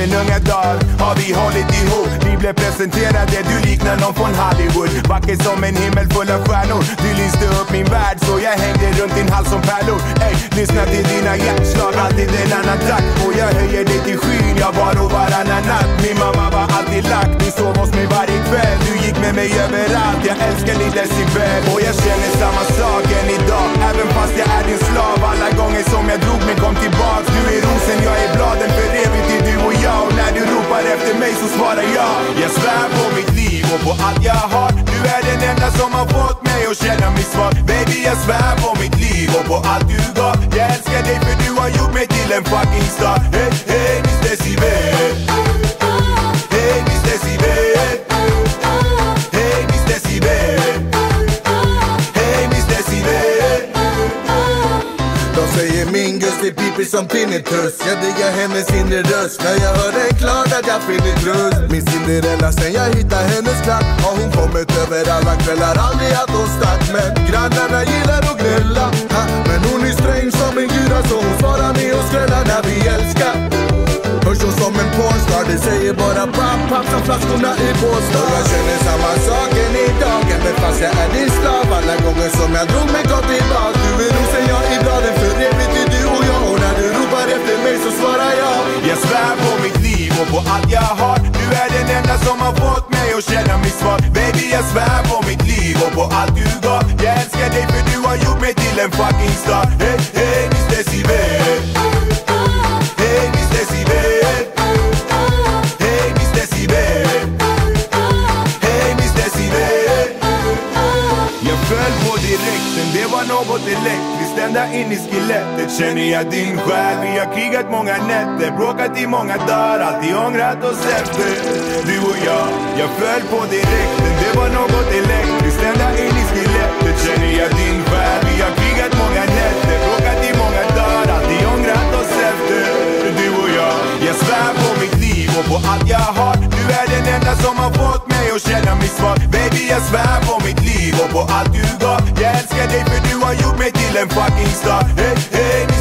sen unga dagar har vi hållit ihop. Vi blev presenterade, du liknar någon från Hollywood. Vacker som en himmel full av stjärnor. Du lyste upp min värld så jag hängde runt din hals som pärlor. Ey, lyssna till dina hjärtslag, alltid en annan takt. Och jag höjer dig till skyn, jag var och varannan natt. Min mamma var alltid lagt, du sov hos mig varje kväll. Du gick med mig överallt, jag älskar din decibel. Och jag känner samma sak än idag, även fast jag är din slav. Alla gånger som jag drog mig kom tillbaks. Du är rosen, jag är bladen, för evigt är du och jag. Och när du ropar efter mig så svarar jag. Jag svär på mitt liv och på allt jag har. Du är den enda som har fått mig att känna mig svag. Baby, jag svär på mitt liv och på allt du gav. Jag älskar dig för du har gjort mig till en fucking star. Hey, hey, Miss Decibel. Hey, Miss Decibel. Hey, Miss Decibel. Hey, Miss Decibel. De säger min gust är pipig som tinnitus. Jag diggar hennes inre röst. När jag hör den klart att jag finner tröst. Min Cinderella sen jag hittar hennes klack. Har hon kommit över alla kvällar, aldrig att hon stack. Men grannarna gillar att gnälla. Men hon är sträng som en guda, så hon svarar med och skrällar när vi älskar. Hörs hon som en pornstar, det säger bara papp, papp som flaskorna i Båstad. Och jag känner samma sak än idag, även fast jag är din slav. Alla gånger som jag drog mig kom tillbaka. Du är rosen, jag är bladen, för evigt är du och jag. Och när du ropar efter mig så svarar jag. Jag svär på mitt liv och på allt jag har. Du är den enda som har fått mig att känna mig svag. Baby, jag svär på mitt liv och på allt du gav. Jag älskar dig för du har gjort mig till en fucking star. Hey, hey, Miss Decibel. Hey, Miss Decibel. Hey, Miss Decibel. Hey, Miss Decibel. Jag föll på direkten, det var något elektriskt ända in i skelettet. Känner jag din själ, vi har krigat många nätter, bråkat i många dagar, alltid ångrat oss efter. Du och jag föll på direkten, det var något elektriskt ända in i skelettet. Känner jag din själ, vi har krigat många nätter, bråkat i många dagar, alltid ångrat oss efter. Du och jag svär på mitt liv och på allt jag har. Du är den enda som har fått mig att känna mig svag. Baby, jag svär på mitt liv och på allt du gav. Jag älskar dig för du har gjort mig till en fucking star. Hey, hey.